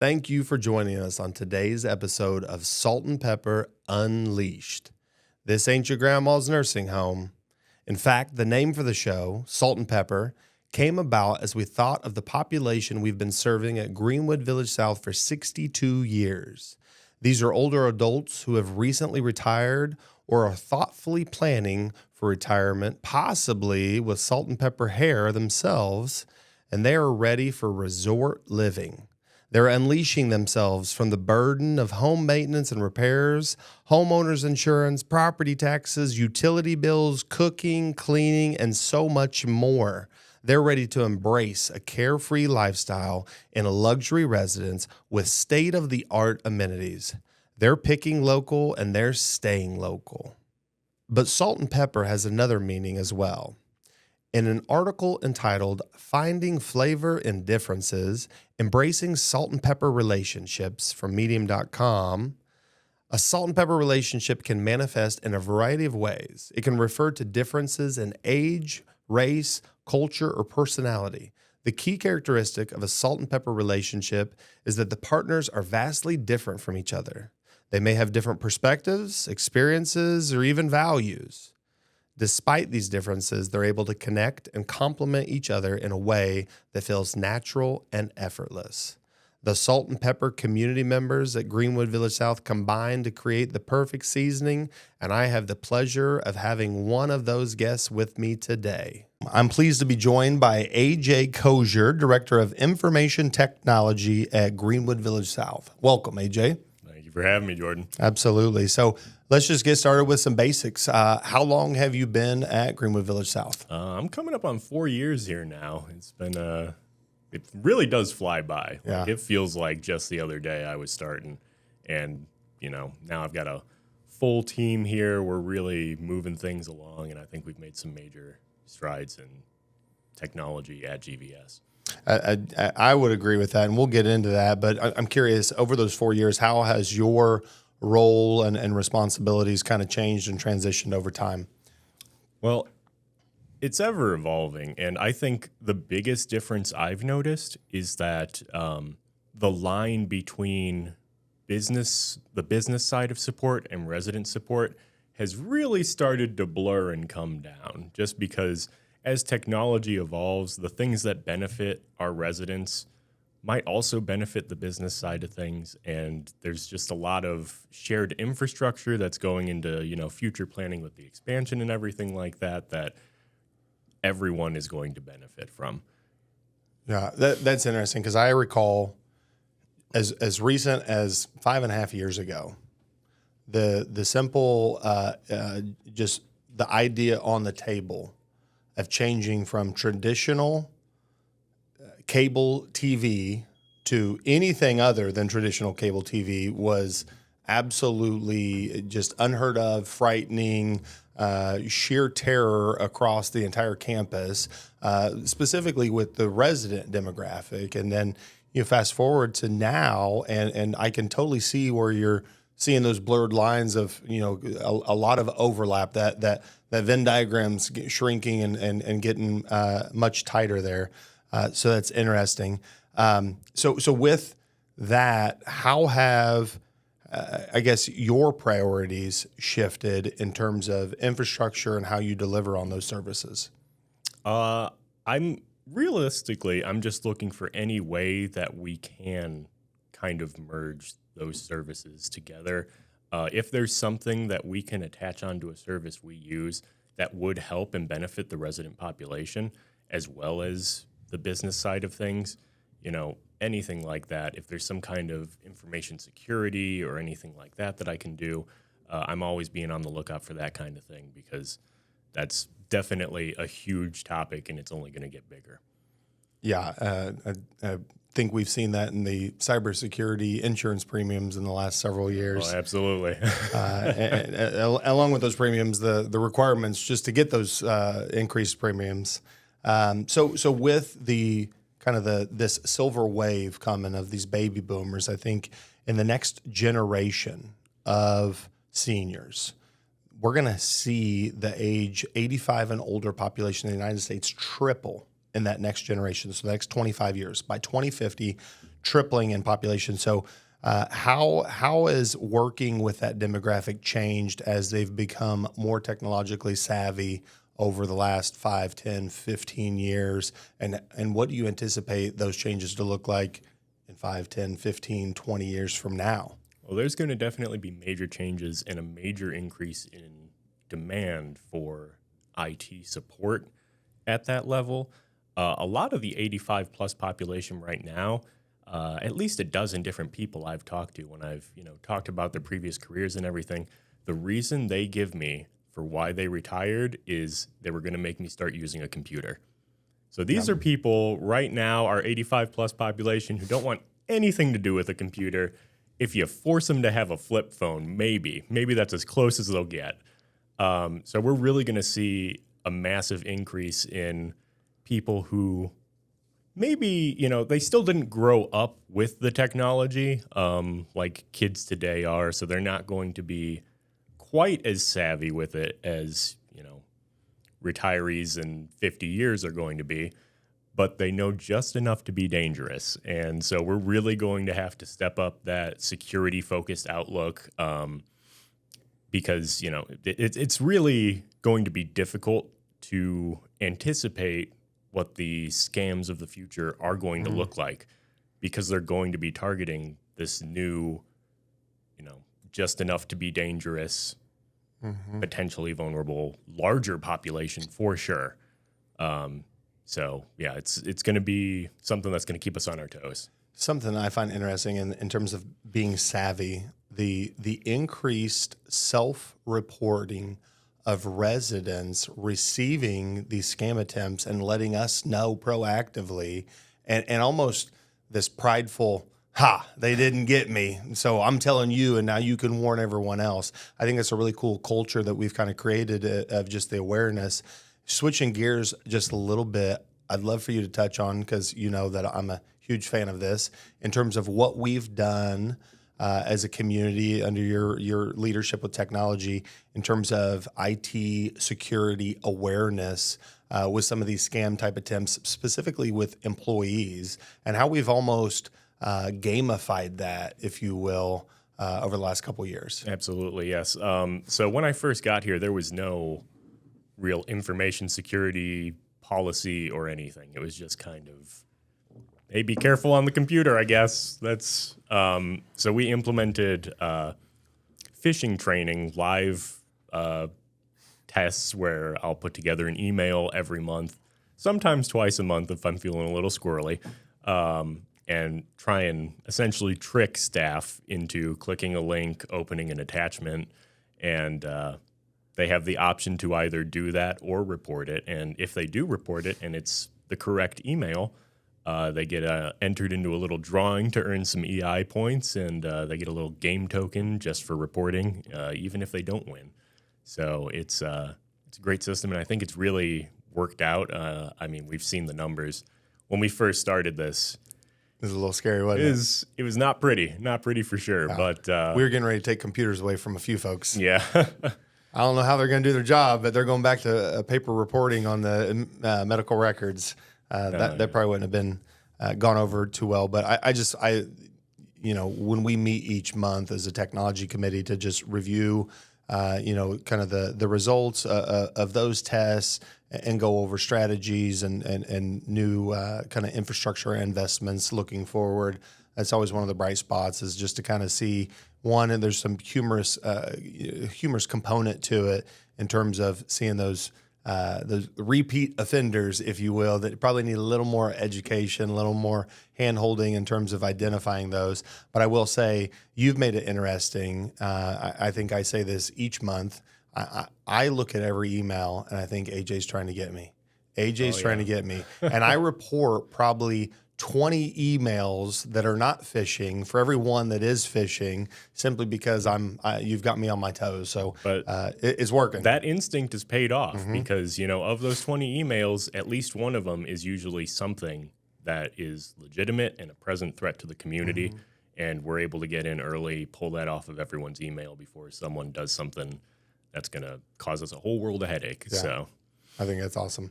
Thank you for joining us on today's episode of Salt and Pepper Unleashed. This ain't your grandma's nursing home. In fact, the name for the show, Salt and Pepper, came about as we thought of the population we've been serving at Greenwood Village South for 62 years. These are older adults who have recently retired or are thoughtfully planning for retirement, possibly with salt and pepper hair themselves, and they are ready for resort living. They're unleashing themselves from the burden of home maintenance and repairs, homeowners insurance, property taxes, utility bills, cooking, cleaning, and so much more. They're ready to embrace a carefree lifestyle in a luxury residence with state-of-the-art amenities. They're picking local and they're staying local. But salt and pepper has another meaning as well. In an article entitled Finding Flavor in Differences, Embracing Salt and Pepper Relationships from Medium.com, a salt and pepper relationship can manifest in a variety of ways. It can refer to differences in age, race, culture, or personality. The key characteristic of a salt and pepper relationship is that the partners are vastly different from each other. They may have different perspectives, experiences, or even values. Despite these differences, they're able to connect and complement each other in a way that feels natural and effortless. The salt and pepper community members at Greenwood Village South combine to create the perfect seasoning, and I have the pleasure of having one of those guests with me today. I'm pleased to be joined by AJ Koczur, Director of Information Technology at Greenwood Village South. Welcome, AJ. Thank you for having me, Jordan. Absolutely. So let's just get started with some basics. How long have you been at Greenwood Village South? I'm coming up on 4 years here now. It's been it really does fly by. Yeah. Like, it feels like just the other day I was starting, and now I've got a full team here. We're really moving things along, and I think we've made some major strides in technology at GVS. I would agree with that, and we'll get into that. But I'm curious, over those 4 years, how has your role and responsibilities kind of changed and transitioned over time? Well, it's ever evolving, and I think the biggest difference I've noticed is that the line between the business side of support and resident support has really started to blur and come down, just because as technology evolves, the things that benefit our residents might also benefit the business side of things, and there's just a lot of shared infrastructure that's going into future planning with the expansion and everything like that everyone is going to benefit from. Yeah, that's interesting, because I recall as recent as 5.5 years ago, the simple just the idea on the table of changing from traditional cable TV to anything other than traditional cable TV was absolutely just unheard of, frightening, sheer terror across the entire campus, specifically with the resident demographic. And then you fast forward to now, and I can totally see where you're seeing those blurred lines of a lot of overlap, that Venn diagram's shrinking and getting much tighter there. So that's interesting. So with that, how have I guess your priorities shifted in terms of infrastructure and how you deliver on those services? I'm just looking for any way that we can kind of merge those services together. If there's something that we can attach onto a service we use that would help and benefit the resident population as well as the business side of things, anything like that. If there's some kind of information security or anything like that I can do, I'm always being on the lookout for that kind of thing, because that's definitely a huge topic and it's only going to get bigger. Yeah, I think we've seen that in the cybersecurity insurance premiums in the last several years. Oh, absolutely. and along with those premiums, the requirements just to get those increased premiums. So with the kind of this silver wave coming of these baby boomers, I think in the next generation of seniors, we're going to see the age 85 and older population in the United States triple in that next generation. So the next 25 years. By 2050, tripling in population. So how is working with that demographic changed as they've become more technologically savvy over the last 5, 10, 15 years? And what do you anticipate those changes to look like in 5, 10, 15, 20 years from now? Well, there's going to definitely be major changes and a major increase in demand for IT support at that level. A lot of the 85 plus population right now, at least a dozen different people I've talked to when I've talked about their previous careers and everything, the reason they give me for why they retired is they were going to make me start using a computer. So these are people right now, our 85 plus population, who don't want anything to do with a computer. If you force them to have a flip phone, maybe that's as close as they'll get. So we're really going to see a massive increase in people who maybe, they still didn't grow up with the technology like kids today are. So they're not going to be quite as savvy with it as, retirees in 50 years are going to be. But they know just enough to be dangerous. And so we're really going to have to step up that security-focused outlook because, it's really going to be difficult to anticipate what the scams of the future are going to look like because they're going to be targeting this new, just enough to be dangerous, potentially vulnerable, larger population for sure. So, yeah, it's going to be something that's going to keep us on our toes. Something I find interesting in terms of being savvy, the increased self-reporting of residents receiving these scam attempts and letting us know proactively and almost this prideful, they didn't get me, so I'm telling you, and now you can warn everyone else. I think that's a really cool culture that we've kind of created of just the awareness. Switching gears just a little bit, I'd love for you to touch on, because you know that I'm a huge fan of this, in terms of what we've done as a community under your leadership with technology in terms of IT security awareness with some of these scam type attempts, specifically with employees, and how we've almost gamified that, if you will, over the last couple of years. Absolutely, yes. So when I first got here, there was no real information security policy or anything. It was just kind of, hey, be careful on the computer, I guess. That's so we implemented phishing training, live tests where I'll put together an email every month, sometimes twice a month if I'm feeling a little squirrely, and try and essentially trick staff into clicking a link, opening an attachment, and they have the option to either do that or report it. And if they do report it and it's the correct email, they get entered into a little drawing to earn some EI points, and they get a little game token just for reporting, even if they don't win. So it's a great system, and I think it's really worked out. I mean, we've seen the numbers. When we first started this, it was a little scary, wasn't it? It was not pretty for sure. But we were getting ready to take computers away from a few folks. Yeah. I don't know how they're going to do their job, but they're going back to paper reporting on the medical records. That probably wouldn't have been gone over too well. But I when we meet each month as a technology committee to just review, kind of the results of those tests and go over strategies and new kind of infrastructure investments looking forward. That's always one of the bright spots, is just to kind of see one, and there's some humorous component to it in terms of seeing those repeat offenders, if you will, that probably need a little more education, a little more hand-holding in terms of identifying those. But I will say, you've made it interesting. I think I say this each month. I look at every email and I think AJ's trying to get me. Trying to get me. And I report probably 20 emails that are not phishing for every one that is phishing, simply because you've got me on my toes. So it's working. That instinct is paid off because, of those 20 emails, at least one of them is usually something that is legitimate and a present threat to the community. And we're able to get in early, pull that off of everyone's email before someone does something that's going to cause us a whole world of headache. Yeah. So I think that's awesome.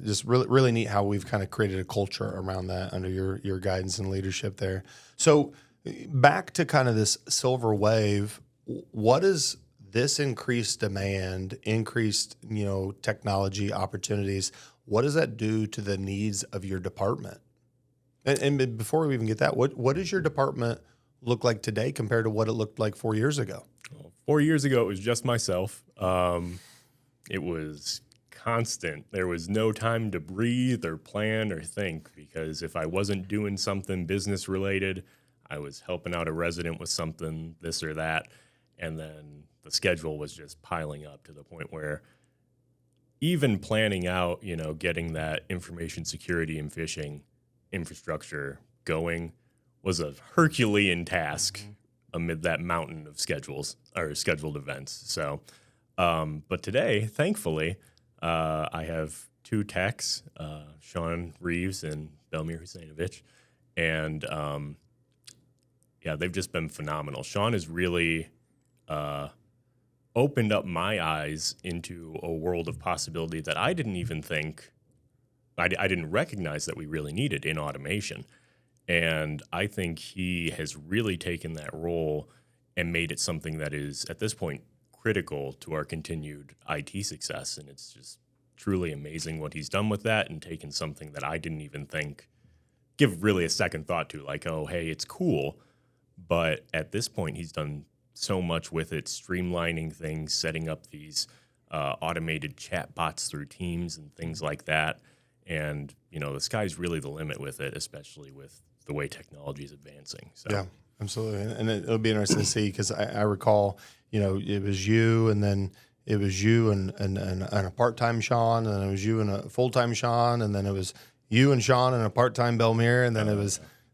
just really neat how we've kind of created a culture around that under your guidance and leadership there. So back to kind of this silver wave, what is this increased demand, increased, technology opportunities? What does that do to the needs of your department? And before we even get that, what does your department look like today compared to what it looked like 4 years ago? Well, 4 years ago, it was just myself. It was constant. There was no time to breathe or plan or think, because if I wasn't doing something business related, I was helping out a resident with something, this or that. And then the schedule was just piling up to the point where even planning out, getting that information security and phishing infrastructure going was a Herculean task amid that mountain of schedules or scheduled events. So, but today, thankfully, I have two techs, Sean Reeves and Belmir Husainovich, and they've just been phenomenal. Sean has really opened up my eyes into a world of possibility that I didn't even think, I didn't recognize that we really needed in automation. And I think he has really taken that role and made it something that is, at this point, critical to our continued IT success. And it's just truly amazing what he's done with that, and taken something that I didn't even give really a second thought to, like, oh, hey, it's cool. But at this point, he's done so much with it, streamlining things, setting up these automated chat bots through Teams and things like that. And, the sky's really the limit with it, especially with the way technology is advancing. So. Yeah, absolutely. And it'll be interesting to see, because I recall, it was you, and then it was you and a part-time Sean, and then it was you and a full-time Sean, and then it was you and Sean and a part-time Belmir, and then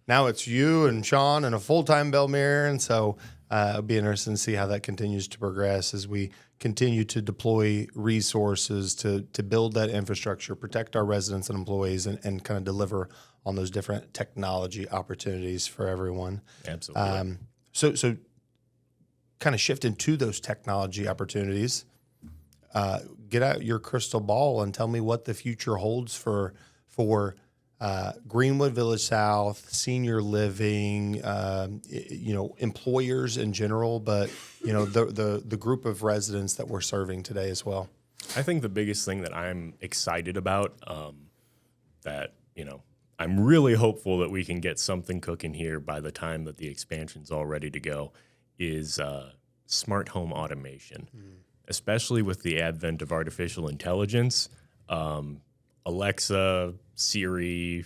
now it's you and Sean and a full-time Belmir. And so it'll be interesting to see how that continues to progress as we continue to deploy resources to build that infrastructure, protect our residents and employees, and kind of deliver on those different technology opportunities for everyone. Absolutely. So kind of shift into those technology opportunities. Get out your crystal ball and tell me what the future holds for Greenwood Village South, senior living, employers in general, but the group of residents that we're serving today as well. I think the biggest thing that I'm excited about, that I'm really hopeful that we can get something cooking here by the time that the expansion's all ready to go, is smart home automation, especially with the advent of artificial intelligence. Alexa, Siri,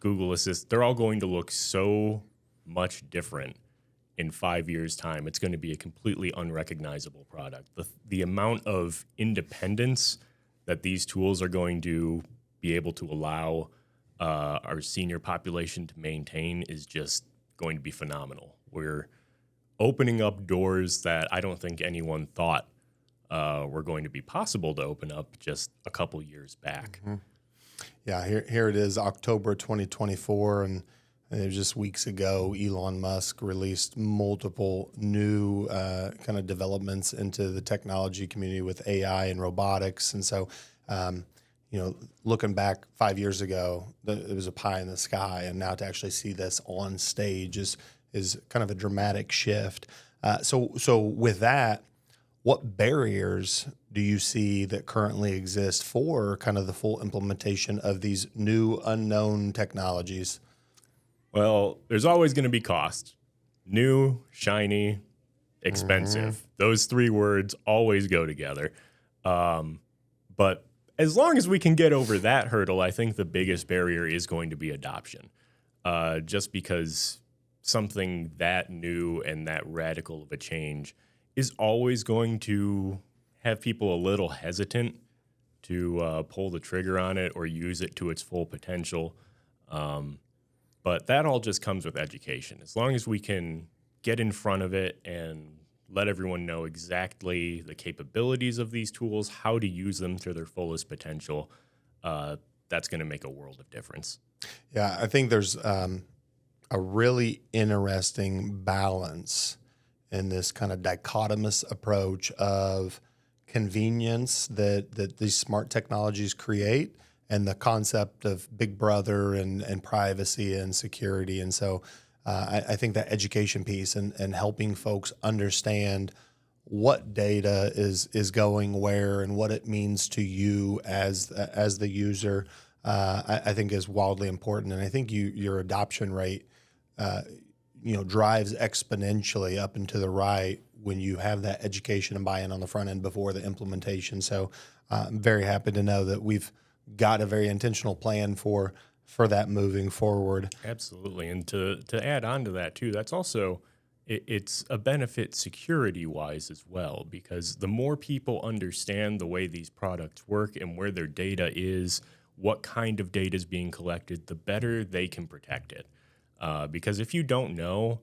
Google Assist, they're all going to look so much different in 5 years' time. It's going to be a completely unrecognizable product. The amount of independence that these tools are going to be able to allow our senior population to maintain is just going to be phenomenal. We're opening up doors that I don't think anyone thought were going to be possible to open up just a couple years back. Mm-hmm. Yeah, here it is, October 2024, and it was just weeks ago, Elon Musk released multiple new kind of developments into the technology community with AI and robotics. And so, looking back 5 years ago, it was a pie in the sky, and now to actually see this on stage is kind of a dramatic shift. So with that, what barriers do you see that currently exist for kind of the full implementation of these new unknown technologies? Well, there's always going to be cost. New, shiny, expensive. Those three words always go together. But as long as we can get over that hurdle, I think the biggest barrier is going to be adoption. Just because something that new and that radical of a change is always going to have people a little hesitant to pull the trigger on it or use it to its full potential. But that all just comes with education. As long as we can get in front of it and let everyone know exactly the capabilities of these tools, how to use them to their fullest potential, that's going to make a world of difference. Yeah, I think there's a really interesting balance in this kind of dichotomous approach of convenience that these smart technologies create, and the concept of Big Brother and privacy and security. And so I think that education piece and helping folks understand what data is going where and what it means to you as the user, I think is wildly important. And I think your adoption rate, drives exponentially up and to the right when you have that education and buy-in on the front end before the implementation. So I'm very happy to know that we've got a very intentional plan for that moving forward. Absolutely. And to add on to that too, that's also, it's a benefit security-wise as well, because the more people understand the way these products work and where their data is, what kind of data is being collected, the better they can protect it. Because if you don't know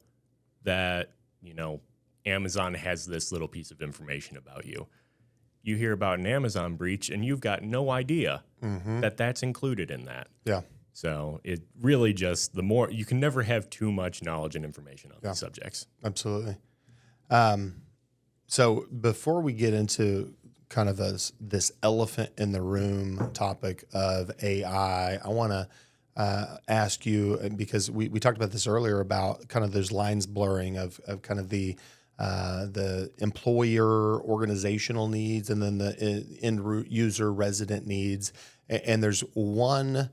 that, Amazon has this little piece of information about you, you hear about an Amazon breach and you've got no idea that that's included in that. Yeah. So it really just, the more, you can never have too much knowledge and information on these subjects. Absolutely. So before we get into kind of this elephant in the room topic of AI, I want to ask you, because we talked about this earlier about kind of those lines blurring of kind of the employer organizational needs and then the end user resident needs. And there's one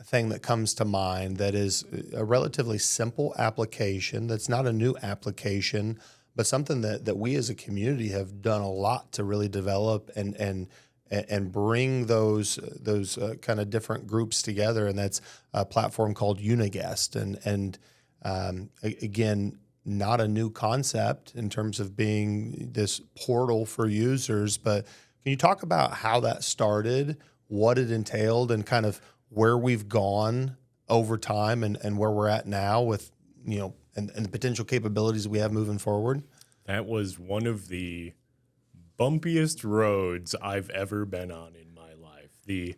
thing that comes to mind that is a relatively simple application that's not a new application, but something that we as a community have done a lot to really develop and bring those kind of different groups together, and that's a platform called Uniguest. And again, not a new concept in terms of being this portal for users, but can you talk about how that started, what it entailed, and kind of where we've gone over time and where we're at now with, and the potential capabilities we have moving forward? That was one of the bumpiest roads I've ever been on in my life. The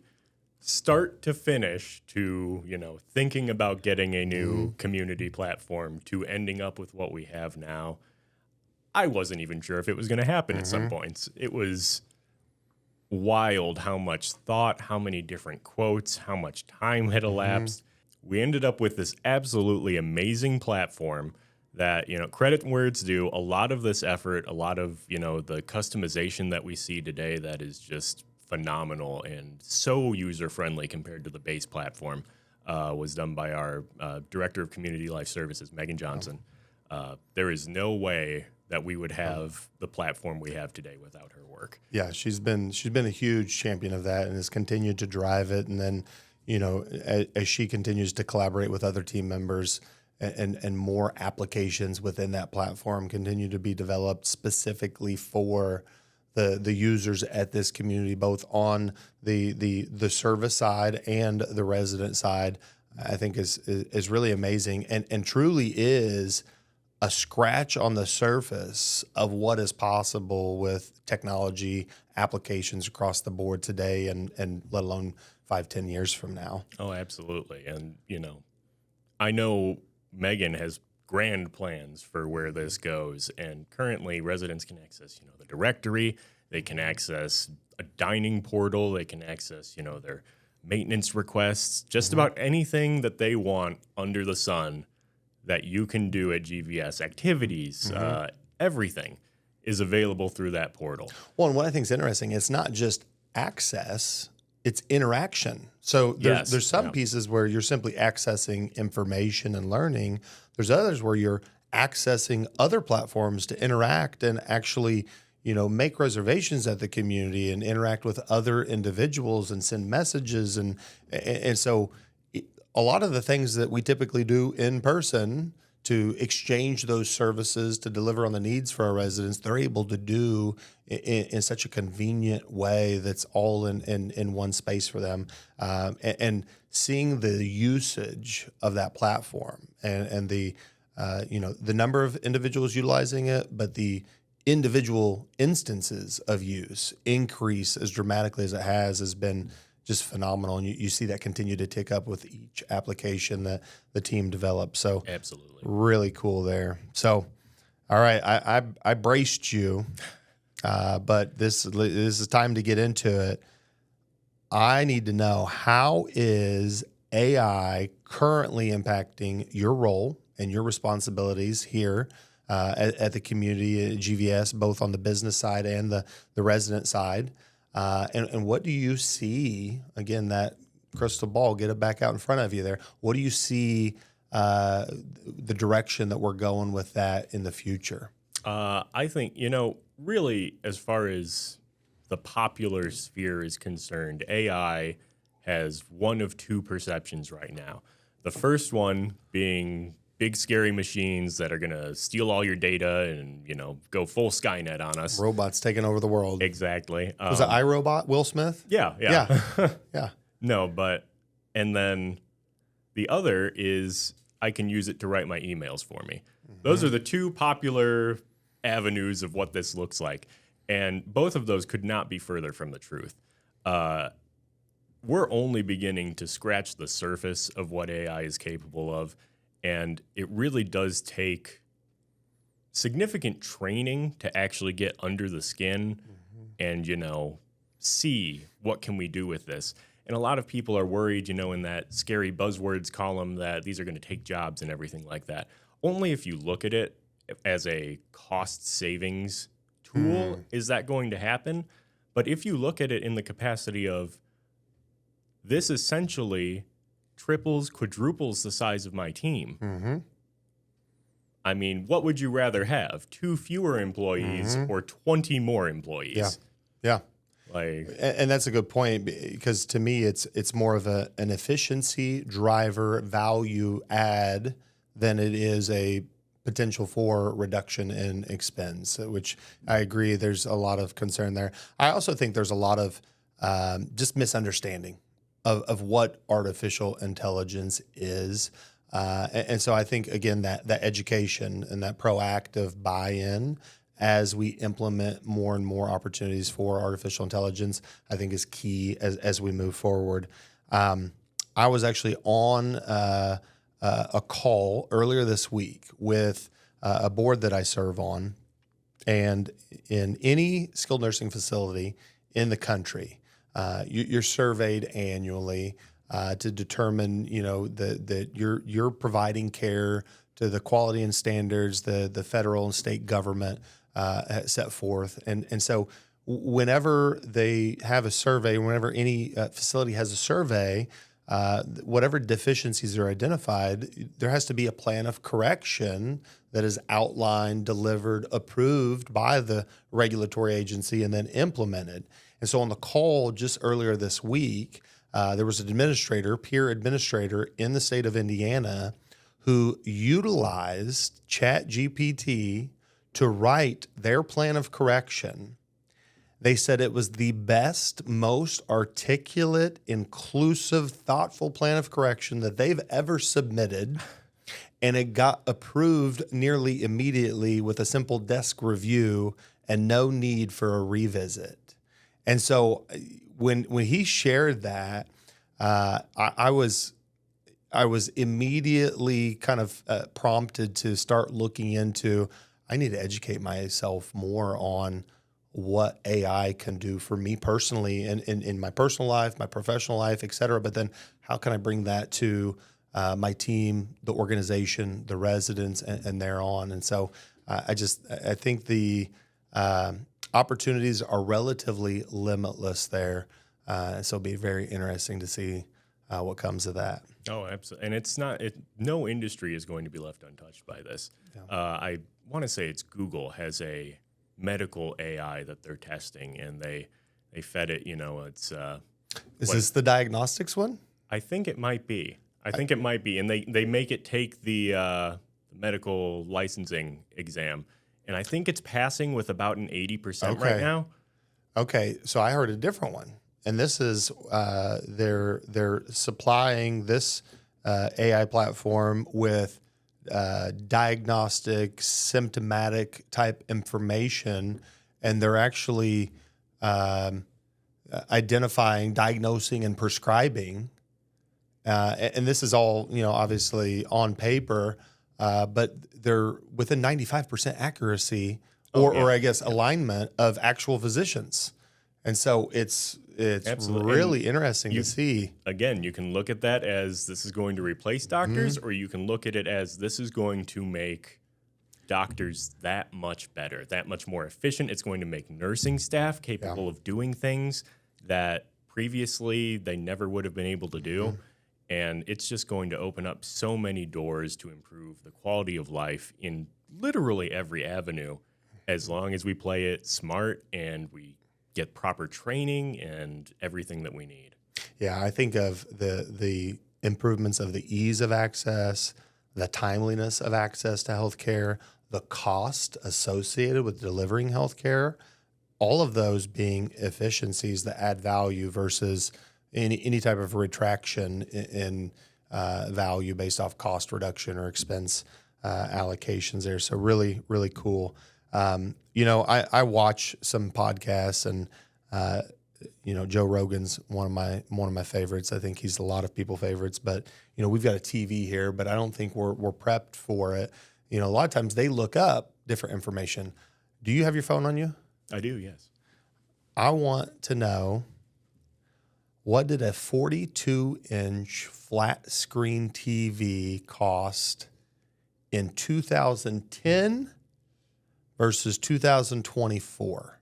start to finish to, thinking about getting a new community platform to ending up with what we have now. I wasn't even sure if it was going to happen at some points. It was wild how much thought, how many different quotes, how much time had elapsed. We ended up with this absolutely amazing platform that, credit where it's due. A lot of this effort, a lot of, the customization that we see today that is just phenomenal and so user-friendly compared to the base platform was done by our Director of Community Life Services, Megan Johnson. There is no way that we would have the platform we have today without her work. Yeah, she's been a huge champion of that and has continued to drive it. And then, as she continues to collaborate with other team members and more applications within that platform continue to be developed specifically for the users at this community, both on the service side and the resident side, I think is really amazing and truly is a scratch on the surface of what is possible with technology applications across the board today and let alone 5-10 years from now. Oh, absolutely. And, I know Megan has grand plans for where this goes. And currently residents can access, the directory. They can access a dining portal. They can access, their maintenance requests, just about anything that they want under the sun that you can do at GVS. Activities, everything is available through that portal. Well, and what I think is interesting, it's not just access, it's interaction. So there's some pieces where you're simply accessing information and learning. There's others where you're accessing other platforms to interact and actually, make reservations at the community and interact with other individuals and send messages. And so a lot of the things that we typically do in person to exchange those services to deliver on the needs for our residents, they're able to do in such a convenient way that's all in one space for them. And seeing the usage of that platform and the number of individuals utilizing it, but the individual instances of use increase as dramatically as it has been just phenomenal. And you see that continue to tick up with each application that the team develops. So absolutely, really cool there. So, all right, I braced you, but this is time to get into it. I need to know, how is AI currently impacting your role and your responsibilities here at the community at GVS, both on the business side and the resident side? And what do you see, again, that crystal ball, get it back out in front of you there. What do you see the direction that we're going with that in the future? I think, really, as far as the popular sphere is concerned, AI has one of two perceptions right now. The first one being big, scary machines that are going to steal all your data and, go full Skynet on us. Robots taking over the world. Exactly. Was it iRobot, Will Smith? Yeah. Yeah. No, and then the other is I can use it to write my emails for me. Those are the two popular avenues of what this looks like. And both of those could not be further from the truth. We're only beginning to scratch the surface of what AI is capable of. And it really does take significant training to actually get under the skin and, see what can we do with this. And a lot of people are worried, in that scary buzzwords column that these are going to take jobs and everything like that. Only if you look at it as a cost savings tool is that going to happen. But if you look at it in the capacity of this essentially triples, quadruples the size of my team. I mean, what would you rather have? 2 fewer employees or 20 more employees? Yeah. And that's a good point, because to me, it's more of an efficiency driver value add than it is a potential for reduction in expense, which I agree. There's a lot of concern there. I also think there's a lot of just misunderstanding of what artificial intelligence is. And so I think, again, that education and that proactive buy-in as we implement more and more opportunities for artificial intelligence, I think is key as we move forward. I was actually on a call earlier this week with a board that I serve on, and in any skilled nursing facility in the country, you're surveyed annually to determine, that you're providing care to the quality and standards the federal and state government set forth. And so whenever they have a survey, whenever any facility has a survey, whatever deficiencies are identified, there has to be a plan of correction that is outlined, delivered, approved by the regulatory agency, and then implemented. And so on the call just earlier this week, there was an administrator, peer administrator in the state of Indiana, who utilized ChatGPT to write their plan of correction. They said it was the best, most articulate, inclusive, thoughtful plan of correction that they've ever submitted. And it got approved nearly immediately with a simple desk review and no need for a revisit. And so when he shared that, I was immediately kind of prompted to start looking into, I need to educate myself more on what AI can do for me personally and in my personal life, my professional life, et cetera. But then how can I bring that to my team, the organization, the residents, and thereon? And so I think the opportunities are relatively limitless there. So it'll be very interesting to see what comes of that. Oh, absolutely. And it's not, no industry is going to be left untouched by this. Yeah. I want to say it's Google has a medical AI that they're testing, and they fed it, it's... Is this the diagnostics one? I think it might be. And they make it take the medical licensing exam. And I think it's passing with about an 80% right now. Okay, so I heard a different one. And this is they're supplying this AI platform with diagnostic, symptomatic type information, and they're actually identifying, diagnosing, and prescribing. And this is all, obviously on paper, but they're within 95% accuracy or I guess alignment of actual physicians. And so it's Absolutely. really interesting to see. Again, you can look at that as this is going to replace doctors, or you can look at it as this is going to make doctors that much better, that much more efficient. It's going to make nursing staff capable of doing things that previously they never would have been able to do. And it's just going to open up so many doors to improve the quality of life in literally every avenue, as long as we play it smart and we get proper training and everything that we need. Yeah, I think of the improvements of the ease of access, the timeliness of access to healthcare, the cost associated with delivering healthcare, all of those being efficiencies that add value versus any type of retraction in value based off cost reduction or expense allocations there. So really, really cool. I watch some podcasts, and Joe Rogan's one of my favorites. I think he's a lot of people's favorites. But we've got a TV here, but I don't think we're prepped for it. A lot of times they look up different information. Do you have your phone on you? I do, yes. I want to know, what did a 42-inch flat screen TV cost in 2010 versus 2024?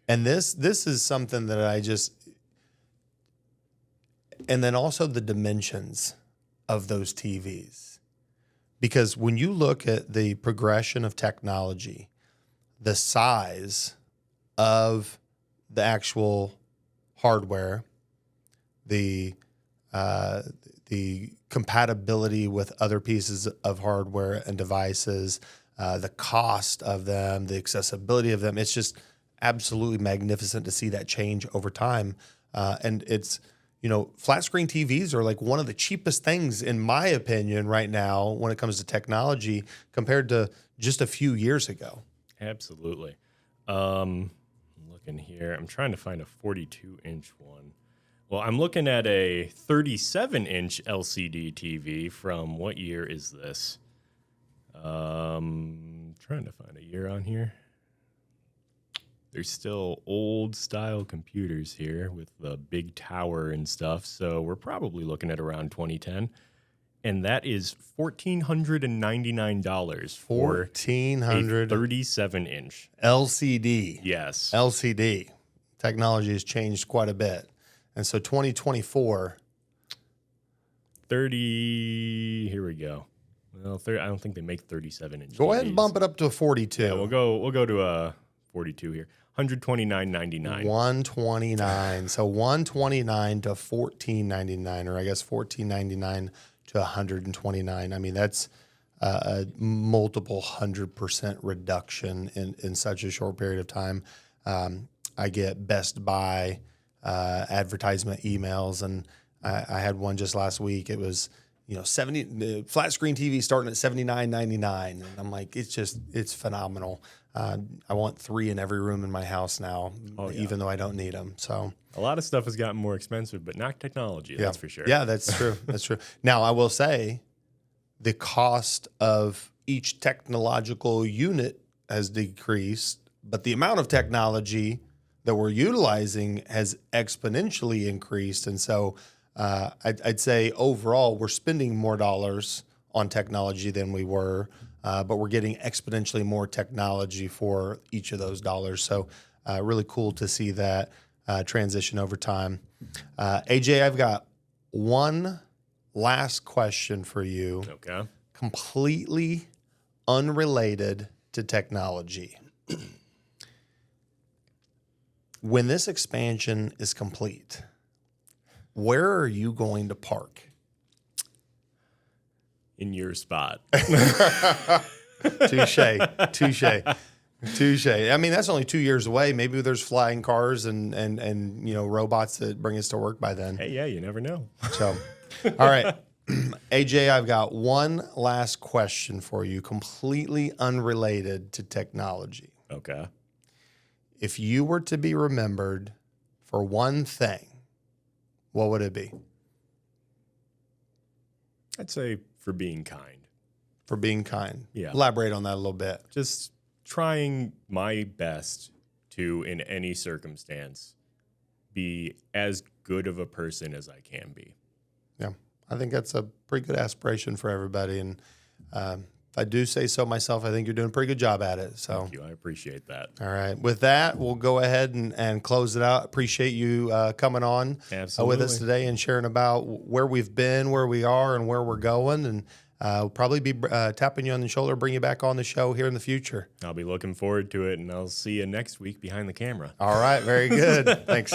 And this is something that and then also the dimensions of those TVs. Because when you look at the progression of technology, the size of the actual hardware, the compatibility with other pieces of hardware and devices, the cost of them, the accessibility of them, it's just absolutely magnificent to see that change over time. And it's, flat screen TVs are like one of the cheapest things, in my opinion, right now when it comes to technology compared to just a few years ago. Absolutely. I'm looking here. I'm trying to find a 42-inch one. Well, I'm looking at a 37-inch LCD TV from, what year is this? Trying to find a year on here. There's still old style computers here with the big tower and stuff. So we're probably looking at around 2010. And that is $1,499 for $1,400 a 37-inch LCD. Yes. LCD. Technology has changed quite a bit. And so 2024. 30. Here we go. Well, 30, I don't think they make 37-inch. Go ahead and bump it up to a 42. Yeah, we'll go to a 42 here. $129.99. $129. So $129 to $14.99, or I guess $14.99 to $129. I mean, that's a multiple 100% reduction in such a short period of time. I get Best Buy advertisement emails, and I had one just last week. It was 70 flat screen TV starting at $79.99, and I'm like, it's phenomenal. I want 3 in every room in my house now, even though I don't need them. So a lot of stuff has gotten more expensive, but not technology. That's for sure. Yeah, that's true. That's true. Now, I will say the cost of each technological unit has decreased, but the amount of technology that we're utilizing has exponentially increased. And so I'd say overall, we're spending more dollars on technology than we were, but we're getting exponentially more technology for each of those dollars. So really cool to see that transition over time. AJ, I've got one last question for you. Okay. Completely unrelated to technology. When this expansion is complete, where are you going to park? In your spot. Touche. I mean, that's only 2 years away. Maybe there's flying cars and robots that bring us to work by then. Hey, yeah, you never know. So, all right. AJ, I've got one last question for you, completely unrelated to technology. Okay. If you were to be remembered for one thing, what would it be? I'd say for being kind. For being kind. Yeah. Elaborate on that a little bit. Just trying my best to, in any circumstance, be as good of a person as I can be. Yeah, I think that's a pretty good aspiration for everybody. And if I do say so myself, I think you're doing a pretty good job at it. So, Thank you. I appreciate that. all right. With that, we'll go ahead and close it out. Appreciate you coming on with us today and sharing about where we've been, where we are, and where we're going. And we'll probably be tapping you on the shoulder, bring you back on the show here in the future. I'll be looking forward to it, and I'll see you next week behind the camera. All right. Very good. Thanks.